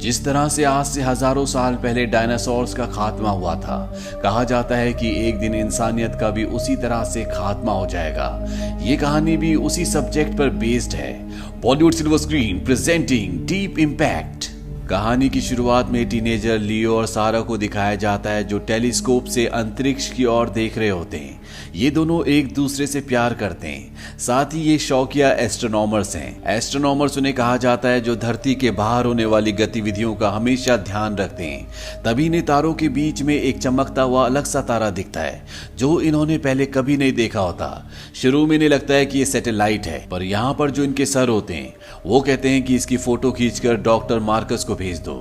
जिस तरह से आज से हजारों साल पहले डायनासोर्स का खात्मा हुआ था, कहा जाता है कि एक दिन इंसानियत का भी उसी तरह से खात्मा हो जाएगा। ये कहानी भी उसी सब्जेक्ट पर बेस्ड है। Bollywood silver screen presenting deep impact. कहानी की शुरुआत में टीनेजर लियो और सारा को दिखाया जाता है, जो टेलीस्कोप से अंतरिक्ष की ओर देख रहे होते हैं। ये दोनों एक दूसरे से प्यार करते हैं, साथ ही ये शौकिया एस्ट्रोनॉमर्स हैं। एस्ट्रोनॉमर्स उन्हें कहा जाता है जो धरती के बाहर होने वाली गतिविधियों का हमेशा ध्यान रखते हैं। तभी इन्हें तारों के बीच में एक चमकता हुआ अलग सा तारा दिखता है, जो इन्होंने पहले कभी नहीं देखा होता। शुरू में इन्हें लगता है कि ये सैटेलाइट है, पर यहाँ पर जो इनके सर होते हैं वो कहते हैं कि इसकी फोटो खींचकर डॉक्टर मार्कस को भेज दो।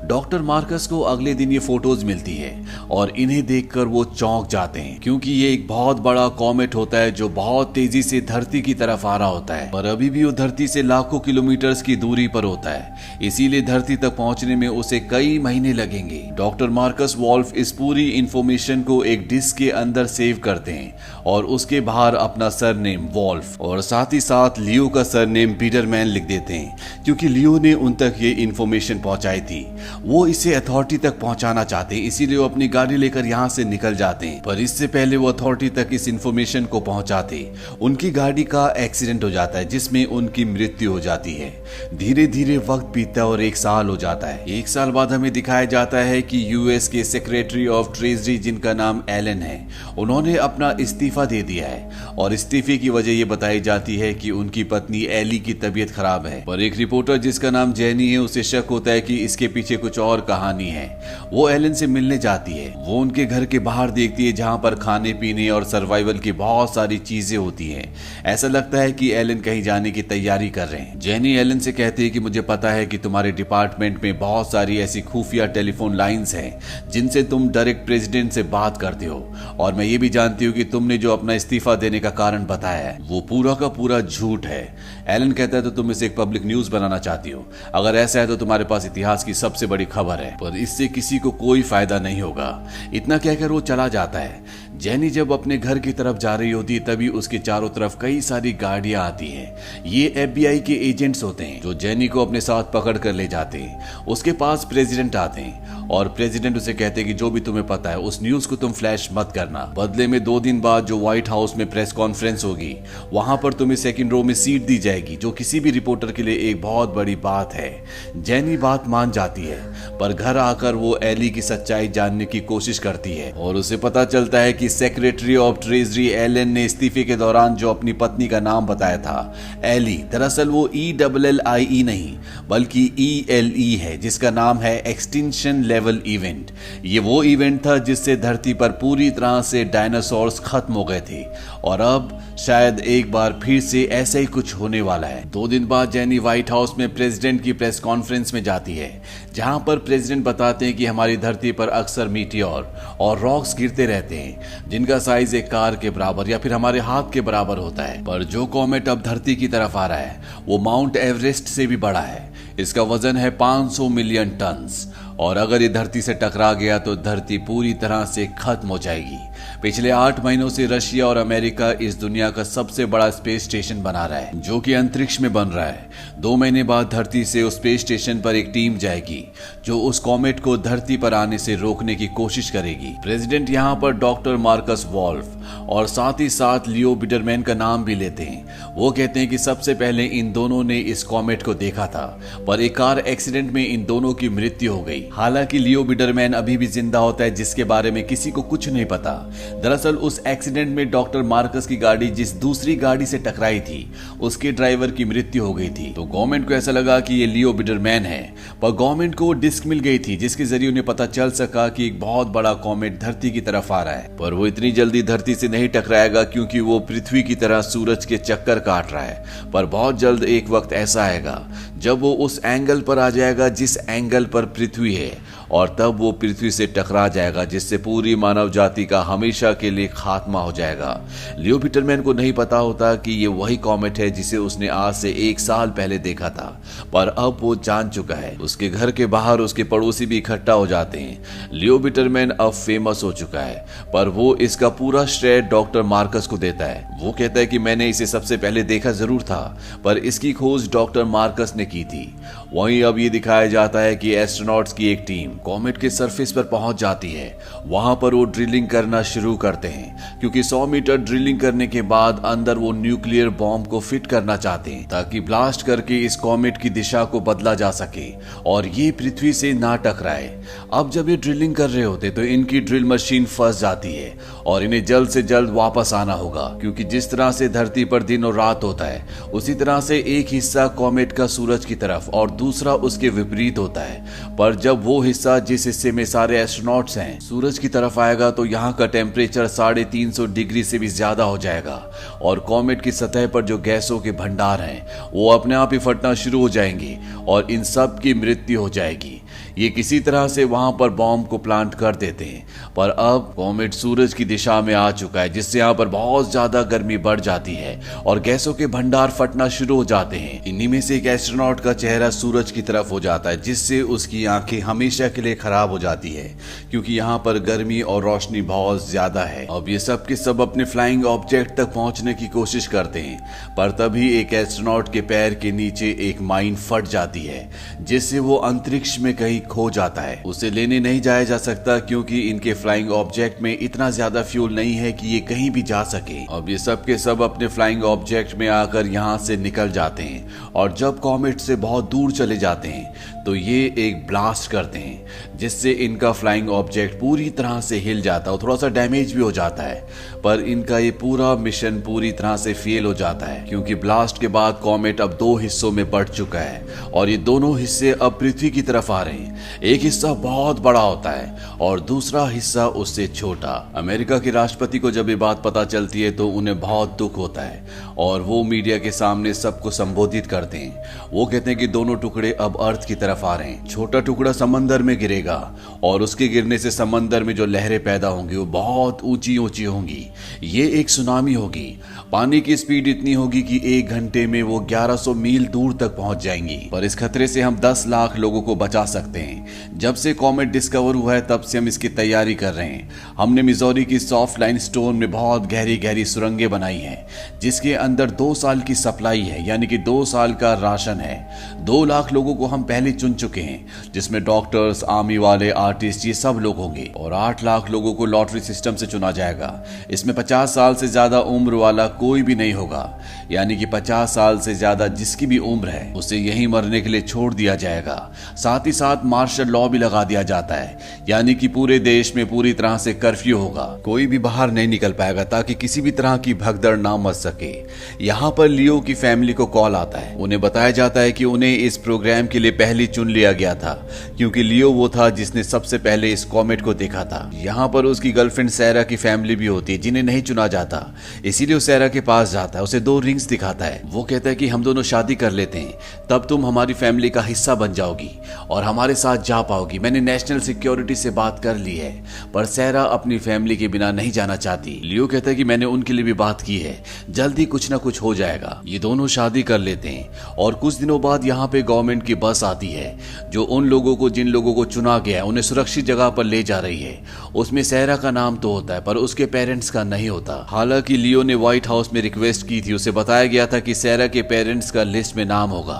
डॉक्टर मार्कस को अगले दिन ये फोटोज मिलती है और इन्हें देखकर वो चौंक जाते हैं, क्योंकि ये एक बहुत बड़ा कॉमेट होता है जो बहुत तेजी से धरती की तरफ आ रहा होता है, पर अभी भी वो धरती से लाखों किलोमीटर की दूरी पर होता है। इसीलिए धरती तक पहुंचने में उसे कई महीने लगेंगे। डॉक्टर मार्कस वॉल्फ इस पूरी इंफॉर्मेशन को एक डिस्क के अंदर सेव करते हैं और उसके बाहर अपना सरनेम वॉल्फ और साथ ही साथ लियो का सरनेम बिडरमैन लिख देते हैं, क्योंकि लियो ने उन तक ये इंफॉर्मेशन पहुंचाई थी। वो इसे अथॉरिटी तक पहुंचाना चाहते हैं, इसीलिए वो अपनी गाड़ी लेकर यहाँ से निकल जाते हैं। पर इससे पहले वो अथॉरिटी तक इस इंफॉर्मेशन को पहुंचाते उनकी गाड़ी का एक्सीडेंट हो जाता है, जिसमें उनकी मृत्यु हो जाती है। धीरे धीरे वक्त बीतता है और 1 साल हो जाता है। 1 साल बाद हमें दिखाया जाता है कि यूएस के सेक्रेटरी ऑफ ट्रेजरी, जिनका नाम एलन है, उन्होंने अपना इस्तीफा दे दिया है और इस्तीफे की वजह ये बताई जाती है कि उनकी पत्नी एली की तबीयत खराब है। पर एक रिपोर्टर जिसका नाम जेनी है, उसे शक होता है कि इसके पीछे कुछ और कहानी है। वो एलन से मिलने जाती है। वो उनके घर के बाहर देखती है, जहां पर खाने पीने और सर्वाइवल की बहुत सारी चीजें होती हैं। ऐसा लगता है कि एलन कहीं जाने की तैयारी कर रहे हैं। जेनी एलन से कहती है कि मुझे पता है कि तुम्हारे डिपार्टमेंट में बहुत सारी ऐसी खुफिया टेलीफोन लाइंस हैं जिनसे तुम डायरेक्ट प्रेसिडेंट से बात करते हो, और मैं ये भी जानती हूँ कि तुमने जो अपना इस्तीफा देने का कारण बताया है वो पूरा का पूरा झूठ है। एलन कहता है तो तुम इसे एक पब्लिक न्यूज बनाना चाहती हो। अगर ऐसा है तो तुम्हारे पास इतिहास की सबसे बड़ी खबर है, पर इससे किसी को कोई फायदा नहीं होगा। इतना कहकर वो चला जाता है। जेनी जब अपने घर की तरफ जा रही होती है, तभी उसके चारों तरफ कई सारी गाड़ियां आती हैं। ये एफबीआई के एजेंट्स होते हैं जो जेनी को अपने साथ पकड़ कर ले जाते हैं। उसके पास प्रेसिडेंट आते हैं और प्रेसिडेंट उसे कहते हैं कि जो भी तुम्हें पता है उस न्यूज को तुम फ्लैश मत करना। बदले में 2 दिन बाद जो व्हाइट हाउस में प्रेस कॉन्फ्रेंस होगी, वहां पर तुम्हें सेकंड रो में सीट दी जाएगी, जो किसी भी रिपोर्टर के लिए एक बहुत बड़ी बात है। जेनी बात मान जाती है, पर घर आकर वो एली की सच्चाई जानने की कोशिश करती है और उसे पता चलता है कि सेक्रेटरी ऑफ ट्रेजरी एलन ने इस्तीफे के दौरान जो अपनी पत्नी का नाम बताया था, एली, दरअसल वो ELLIE नहीं बल्कि ELE है, जिसका नाम है एक्सटिंक्शन लेवल इवेंट। ये वो इवेंट था जिससे धरती पर पूरी तरह से डायनासोर्स खत्म हो गए थे और अब शायद एक बार फिर से ऐसा ही कुछ होने वाला है। 2 दिन बाद जेनी व्हाइट हाउस में प्रेसिडेंट की प्रेस कॉन्फ्रेंस में जाती है, जहां पर प्रेसिडेंट बताते हैं कि हमारी धरती पर अक्सर मीटियोर और रॉक्स गिरते रहते हैं, जिनका साइज एक कार के बराबर या फिर हमारे हाथ के बराबर होता है। पर जो कॉमेट अब धरती की तरफ आ रहा है वो माउंट एवरेस्ट से भी बड़ा है। इसका वजन है 500 मिलियन टन्स और अगर ये धरती से टकरा गया तो धरती पूरी तरह से खत्म हो जाएगी। पिछले 8 महीनों से रशिया और अमेरिका इस दुनिया का सबसे बड़ा स्पेस स्टेशन बना रहा है, जो कि अंतरिक्ष में बन रहा है। 2 महीने बाद धरती से उस स्पेस स्टेशन पर एक टीम जाएगी जो उस कॉमेट को धरती पर आने से रोकने की कोशिश करेगी। प्रेसिडेंट यहाँ पर डॉक्टर मार्कस वॉल्फ और साथ ही साथ लियो बिडरमैन का नाम भी लेते हैं। वो कहते हैं कि सबसे पहले इन दोनों ने इस कॉमेट को देखा था, पर एक कार एक्सीडेंट में इन दोनों की मृत्यु हो गई। हालांकि लियो बिडरमैन अभी भी जिंदा होता है, जिसके बारे में किसी को कुछ नहीं पता। दरअसल उस एक्सीडेंट में डॉक्टर मार्कस की गाड़ी जिस दूसरी गाड़ी से टकराई थी, उसके ड्राइवर की मृत्यु हो गई थी। तो गवर्नमेंट को ऐसा लगा कि ये लियो बिडरमैन है, पर गवर्नमेंट को डिस्क मिल गई थी जिसके जरिए उन्हें पता चल सका कि एक बहुत बड़ा कॉमेट धरती की तरफ आ रहा है। पर वो इतनी जल्दी धरती से नहीं टकराएगा, क्योंकि वो पृथ्वी की तरह सूरज के चक्कर काट रहा है। पर बहुत जल्द एक वक्त ऐसा आएगा जब वो उस एंगल पर आ जाएगा जिस एंगल पर पृथ्वी है, और तब वो पृथ्वी से टकरा जाएगा, जिससे पूरी मानव जाति का हमेशा के लिए खात्मा हो जाएगा। लियो बिडरमैन को नहीं पता होता कि ये वही कॉमेट है जिसे उसने आज से 1 साल पहले देखा था, पर अब वो जान चुका है। उसके घर के बाहर उसके पड़ोसी भी इकट्ठा हो जाते हैं। लियो बिडरमैन अब फेमस हो चुका है, पर वो इसका पूरा श्रेय डॉक्टर मार्कस को देता है। वो कहता है कि मैंने इसे सबसे पहले देखा जरूर था, पर इसकी खोज डॉक्टर मार्कस ने की थी वहीं अब ये दिखाया जाता है कि एस्ट्रोनॉट्स की एक टीम कॉमेट के सरफेस पर पहुंच जाती है। वहां पर वो ड्रिलिंग करना शुरू करते हैं क्योंकि 100 मीटर ड्रिलिंग करने के बाद अंदर वो न्यूक्लियर बॉम्ब को फिट करना चाहते हैं ताकि ब्लास्ट करके इस कॉमेट की दिशा को बदला जा सके और ये पृथ्वी से ना टकराए। अब जब ये ड्रिलिंग कर रहे होते तो इनकी ड्रिल मशीन फंस जाती है और इन्हें जल्द से जल्द वापस आना होगा क्योंकि जिस तरह से धरती पर दिन और रात होता है उसी तरह से एक हिस्सा कॉमेट का सूरज की तरफ और दूसरा उसके विपरीत होता है। पर जब वो हिस्सा जिस हिस्से में सारे एस्ट्रोनॉट्स हैं सूरज की तरफ आएगा तो यहाँ का टेम्परेचर 350 डिग्री से भी ज्यादा हो जाएगा और कॉमेट की सतह पर जो गैसों के भंडार हैं वो अपने आप ही फटना शुरू हो जाएंगे और इन सब की मृत्यु हो जाएगी। ये किसी तरह से वहां पर बॉम्ब को प्लांट कर देते हैं पर अब कॉमेट सूरज की दिशा में आ चुका है जिससे यहाँ पर बहुत ज्यादा गर्मी बढ़ जाती है और गैसों के भंडार फटना शुरू हो जाते हैं। इन्हीं में से एक एस्ट्रोनॉट का चेहरा सूरज की तरफ हो जाता है जिससे उसकी आंखें हमेशा के लिए खराब हो जाती है क्योंकि यहाँ पर गर्मी और रोशनी बहुत ज्यादा है। अब ये सब के सब अपने फ्लाइंग ऑब्जेक्ट तक पहुंचने की कोशिश करते हैं पर तभी एक एस्ट्रोनॉट के पैर के नीचे एक माइन फट जाती है जिससे वो अंतरिक्ष में कहीं खो जाता है। उसे लेने नहीं जाया जा सकता क्योंकि इनके फ्लाइंग ऑब्जेक्ट में इतना ज्यादा फ्यूल नहीं है कि ये कहीं भी जा सके। अब ये सब के सब अपने फ्लाइंग ऑब्जेक्ट में आकर यहाँ से निकल जाते हैं और जब कॉमेट से बहुत दूर चले जाते हैं तो ये एक ब्लास्ट करते हैं जिससे इनका फ्लाइंग ऑब्जेक्ट पूरी तरह से हिल जाता है और थोड़ा सा डैमेज भी हो जाता है पर इनका ये पूरा मिशन पूरी तरह से फेल हो जाता है क्योंकि ब्लास्ट के बाद कॉमेट अब 2 हिस्सों में बढ़ चुका है और ये दोनों हिस्से अब पृथ्वी की तरफ आ रहे हैं। एक हिस्सा बहुत बड़ा होता है और दूसरा हिस्सा उससे छोटा। अमेरिका के राष्ट्रपति को जब ये बात पता चलती है तो उन्हें बहुत दुख होता है और वो मीडिया के सामने सबको संबोधित करते हैं। वो कहते हैं कि दोनों टुकड़े अब अर्थ की तरफ आ रहे हैं। छोटा टुकड़ा समंदर में गिरेगा और उसके गिरने से समंदर में जो लहरें पैदा होंगी वो बहुत ऊंची ऊंची होंगी। ये एक सुनामी होगी। पानी की स्पीड इतनी होगी कि 1 घंटे में वो 1100 मील दूर तक पहुंच जाएंगी। पर इस खतरे से हम 10 लाख लोगों को बचा सकते हैं। जब से कॉमेट डिस्कवर हुआ है तब से हम इसकी तैयारी कर रहे हैं। हमने मिजोरी की सॉफ्ट लाइन स्टोन में बहुत गहरी गहरी सुरंगें बनाई हैं जिसके अंदर 2 साल की सप्लाई है यानी कि 2 साल का राशन है। 2 लाख लोगों को हम पहले चुन चुके हैं जिसमें डॉक्टर्स, आर्मी वाले, आर्टिस्ट, ये सब लोग होंगे और 8 लाख लोगों को लॉटरी सिस्टम से चुना जाएगा। इसमें 50 साल से ज्यादा उम्र वाला कोई भी नहीं होगा यानी कि 50 साल से ज्यादा जिसकी भी उम्र है उसे यहीं मरने के लिए छोड़ दिया जाएगा। साथ ही साथ मार्शल लॉ भी लगा दिया जाता है यानी कि पूरे देश में पूरी तरह से कर्फ्यू होगा। कोई भी बाहर नहीं निकल पाएगा ताकि किसी भी तरह की भगदड़ ना मच सके। यहाँ पर लियो की फैमिली को कॉल आता है। उन्हें बताया जाता है कि उन्हें इस प्रोग्राम के लिए पहले चुन लिया गया था क्योंकि लियो वो था जिसने सबसे पहले इस कॉमेट को देखा था। यहाँ पर उसकी गर्लफ्रेंड सैरा की फैमिली भी होती है जिन्हें नहीं चुना जाता, इसीलिए वो सैरा के पास जाता है, उसे 2 रिंग्स दिखाता है। वो कहता है कि हम दोनों शादी कर लेते हैं तब तुम हमारी फैमिली का हिस्सा बन जाओगी और हमारे साथ जा पाओगी। मैंने नेशनल सिक्योरिटी से बात कर ली है पर सैरा अपनी फैमिली के बिना नहीं जाना चाहती। लियो कहता है कि मैंने उनके लिए भी बात की है, जल्दी कुछ ना कुछ हो जाएगा। ये दोनों शादी कर लेते हैं और कुछ दिनों बाद यहाँ पे गवर्नमेंट की बस आती है जो उन लोगों को जिन लोगों को चुना गया है उन्हें सुरक्षित जगह पर ले जा रही है। उसमें सैरा का नाम तो होता है पर उसके पेरेंट्स का नहीं होता। हालांकि लियो ने व्हाइट हाउस में रिक्वेस्ट की थी, उसे बताया गया था कि सैरा के पेरेंट्स का लिस्ट में नाम होगा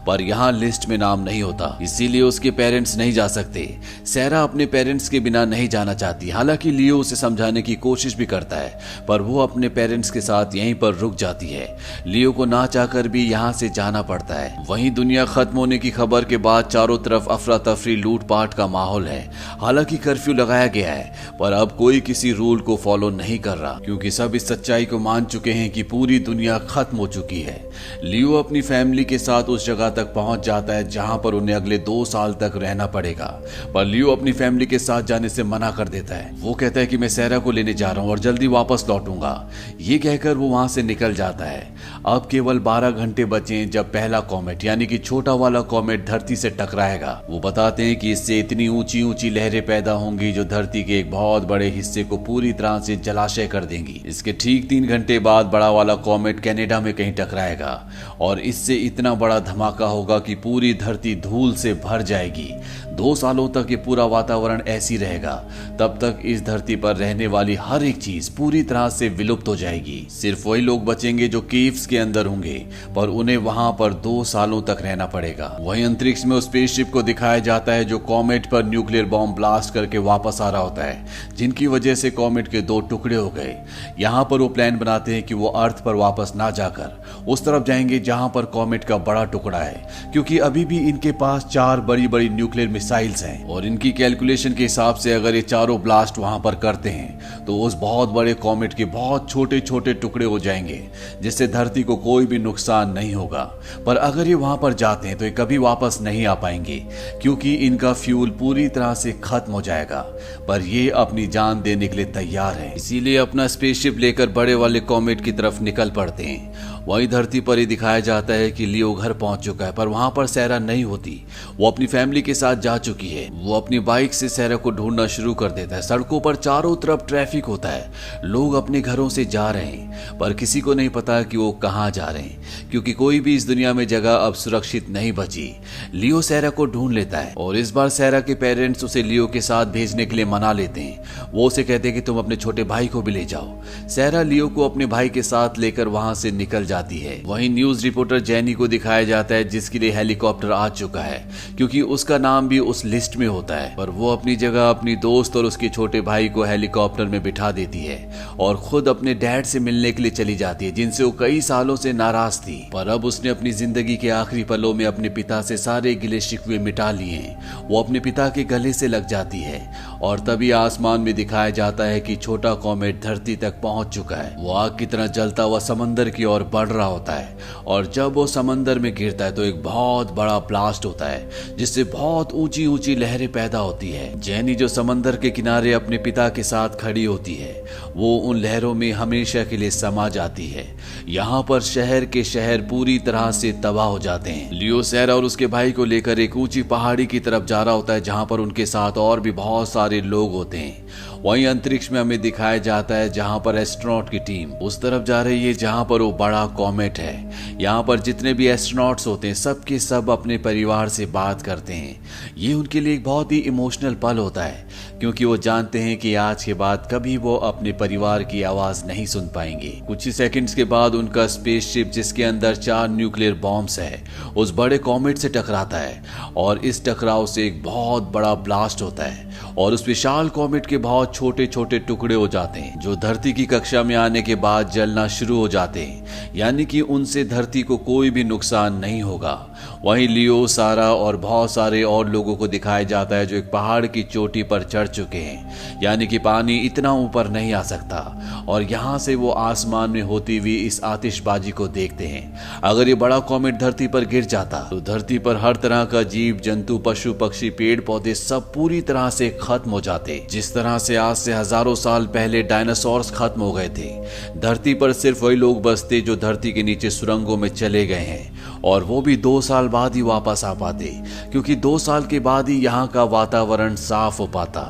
पर यहाँ लिस्ट में नाम नहीं होता, इसीलिए उसके पेरेंट्स नहीं जा सकते। सैरा अपने पेरेंट्स के बिना नहीं जाना चाहती। हालांकि लियो उसे समझाने की कोशिश भी करता है पर वो अपने पेरेंट्स के साथ यहीं पर रुक जाती है। लियो को ना चाहकर भी यहाँ से जाना पड़ता है। वहीं दुनिया खत्म होने की खबर के बाद चारों तरफ अफरा तफरी, लूटपाट का माहौल है। हालांकि कर्फ्यू लगाया गया है पर अब कोई किसी रूल को फॉलो नहीं कर रहा क्योंकि सब इस सच्चाई को मान चुके हैं कि पूरी दुनिया खत्म हो चुकी है। लियो अपनी फैमिली के साथ उस जगह तक पहुंच जाता है जहां पर उन्हें अगले 2 साल तक रहना पड़ेगा पर लियो अपनी फैमिली के साथ जाने से मना कर देता है। वो कहता है कि मैं सैरा को लेने जा रहा हूं और जल्दी वापस लौटूंगा। ये कहकर वो वहां से निकल जाता है। अब केवल 12 घंटे बचे जब पहला कॉमेट यानी कि छोटा वाला कॉमेट धरती से टकराएगा। वो बताते हैं कि इससे इतनी ऊंची ऊंची लहरें पैदा होंगी जो धरती के एक बहुत बड़े हिस्से को पूरी तरह से जलाशय कर देंगी। इसके ठीक 3 घंटे बाद बड़ा वाला कॉमेट कनाडा में कहीं टकराएगा और इससे इतना बड़ा धमाका होगा कि पूरी धरती धूल से भर जाएगी। 2 सालों तक ये पूरा वातावरण ऐसी रहेगा, तब तक इस धरती पर रहने वाली हर एक चीज पूरी तरह से विलुप्त हो जाएगी। सिर्फ वही लोग बचेंगे जो केव्स के अंदर होंगे, पर उन्हें वहां पर 2 सालों तक रहना पड़ेगा। वहीं अंतरिक्ष में उस स्पेसशिप को दिखाया जाता है जो कॉमेट पर न्यूक्लियर बॉम्ब ब्लास्ट करके वापस आ रहा होता है, जिनकी वजह से कॉमेट के 2 टुकड़े हो गए। यहाँ पर वो प्लान बनाते हैं कि वो अर्थ पर वापस ना जाकर उस तरफ जाएंगे जहां पर कॉमेट का बड़ा टुकड़ा है, क्योंकि अभी भी इनके पास 4 बड़ी बड़ी न्यूक्लियर मिसाइल्स हैं और इनकी कैलकुलेशन के हिसाब से अगर ये चारों ब्लास्ट वहां पर करते हैं तो उस बहुत बड़े कॉमेट के बहुत छोटे छोटे टुकड़े हो जाएंगे, जिससे धरती को कोई भी नुकसान नहीं होगा। पर अगर ये वहां पर जाते हैं तो ये कभी वापस नहीं आ पाएंगे, क्योंकि इनका फ्यूल पूरी तरह से खत्म हो जाएगा। पर ये अपनी जान देने के लिए तैयार है, इसीलिए अपना स्पेसशिप लेकर बड़े वाले कॉमेट की तरफ निकल पड़ते हैं। वहीं धरती पर ही दिखाया जाता है कि लियो घर पहुंच चुका है, पर वहां पर सैरा नहीं होती। वो अपनी फैमिली के साथ जा चुकी है। वो अपनी बाइक से सैरा को ढूंढना शुरू कर देता है। सड़कों पर चारों तरफ ट्रैफिक होता है, लोग अपने घरों से जा रहे हैं, पर किसी को नहीं पता कि वो कहां जा रहे हैं, क्योंकि कोई भी इस दुनिया में जगह अब सुरक्षित नहीं बची। लियो सैरा को ढूंढ लेता है और इस बार सैरा के पेरेंट्स उसे लियो के साथ भेजने के लिए मना लेते हैं। वो उसे कहते हैं कि तुम अपने छोटे भाई को भी ले जाओ। सैरा लियो को अपने भाई के साथ लेकर वहां से निकल जाती है। वहीं न्यूज रिपोर्टर जेनी को दिखाया जाता है, जिसके लिए हेलीकॉप्टर आ चुका है, क्योंकि उसका नाम भी उस लिस्ट में होता है। पर वो अपनी जगह अपनी दोस्त और उसके छोटे भाई को हेलीकॉप्टर में बिठा देती है और खुद अपने डैड से मिलने के लिए चली जाती है, जिनसे वो कई सालों से नाराज थी। पर अब उसने अपनी जिंदगी के आखिरी पलों में अपने पिता से सारे गिले शिकवे मिटा लिए हैं। वो अपने पिता के गले से लग जाती है और तभी आसमान में दिखाया जाता है कि छोटा कॉमेट धरती तक पहुंच चुका है। वो आग की तरह जलता हुआ समंदर की ओर बढ़ रहा होता है और जब वो समंदर में गिरता है तो एक बहुत बड़ा ब्लास्ट होता है, जिससे बहुत ऊंची ऊंची लहरें पैदा होती है। जेनी जो समंदर के किनारे अपने पिता के साथ खड़ी होती है, वो उन लहरों में हमेशा के लिए समा जाती है। यहाँ पर शहर के शहर पूरी तरह से तबाह हो जाते हैं। लियो सैरा और उसके भाई को लेकर एक ऊंची पहाड़ी की तरफ जा रहा होता है, जहाँ पर उनके साथ और भी बहुत सारे लोग होते हैं। वहीं अंतरिक्ष में हमें दिखाया जाता है जहां पर एस्ट्रोनॉट की टीम उस तरफ जा रही है जहां पर वो बड़ा कॉमेट है। यहाँ पर जितने भी एस्ट्रोनॉट्स होते हैं सब के सब अपने परिवार से बात करते हैं। ये उनके लिए एक बहुत ही इमोशनल पल होता है, क्योंकि वो जानते हैं कि आज के बाद कभी वो अपने परिवार की आवाज नहीं सुन पाएंगे। कुछ ही सेकंड्स के बाद उनका स्पेसशिप, जिसके अंदर 4 न्यूक्लियर बॉम्ब्स है, उस बड़े कॉमेट से टकराता है और इस टकराव से एक बहुत बड़ा ब्लास्ट होता है और उस विशाल कॉमेट के बहुत छोटे छोटे टुकड़े हो जाते हैं, जो धरती की कक्षा में आने के बाद जलना शुरू हो जाते हैं, यानी कि उनसे धरती को कोई भी नुकसान नहीं होगा। वहीं लियो, सारा और बहुत सारे और लोगों को दिखाया जाता है जो एक पहाड़ की चोटी पर चढ़ चुके हैं, यानी कि पानी इतना ऊपर नहीं आ सकता और यहाँ से वो आसमान में होती हुई इस आतिशबाजी को देखते हैं। अगर ये बड़ा कॉमेट धरती पर गिर जाता तो धरती पर हर तरह का जीव जंतु, पशु पक्षी, पेड़ पौधे सब पूरी तरह से खत्म हो जाते। जिस तरह से आज से हजारों साल पहले डायनासोर्स खत्म हो गए थे, धरती पर सिर्फ वही लोग बसते जो धरती के नीचे सुरंगों में चले गए हैं, और वो भी 2 साल बाद ही वापस आ पाते, क्योंकि 2 साल के बाद ही यहाँ का वातावरण साफ हो पाता।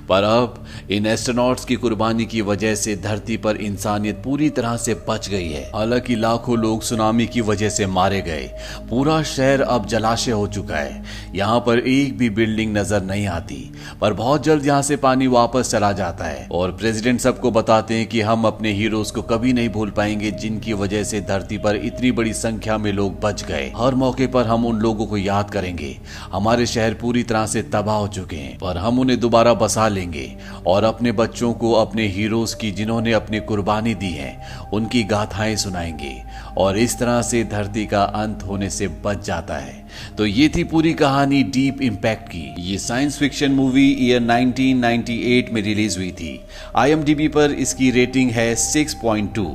पर अब इन एस्ट्रोनॉट्स की कुर्बानी की वजह से धरती पर इंसानियत पूरी तरह से बच गई है। हालांकि लाखों लोग सुनामी की वजह से मारे गए, पूरा शहर अब जलाशय हो चुका है, यहाँ पर एक भी बिल्डिंग नजर नहीं आती। पर बहुत जल्द यहाँ से पानी वापस चला जाता है और प्रेसिडेंट सबको बताते हैं कि हम अपने हीरोज को कभी नहीं भूल पाएंगे, जिनकी वजह से धरती पर इतनी बड़ी संख्या में लोग बच गए। हर मौके पर हम उन लोगों को याद करेंगे। हमारे शहर पूरी तरह से तबाह हो चुके हैं, पर हम उन्हें दोबारा बसा लेंगे और अपने बच्चों को अपने हीरोज की, जिन्होंने अपनी कुर्बानी दी है, उनकी गाथाएं सुनाएंगे और इस तरह से धरती का अंत होने से बच जाता है। तो ये थी पूरी कहानी डीप इम्पैक्ट की। ये साइंस फिक्शन मूवी ईयर 1998 में रिलीज हुई थी। IMDb पर इसकी रेटिंग है 6.2।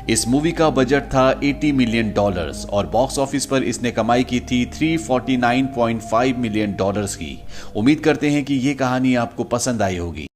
इस मूवी का बजट था $80 मिलियन और बॉक्स ऑफिस पर इसने कमाई की थी $349.5 मिलियन की। उम्मीद करते हैं कि ये कहानी आपको पसंद आई होगी।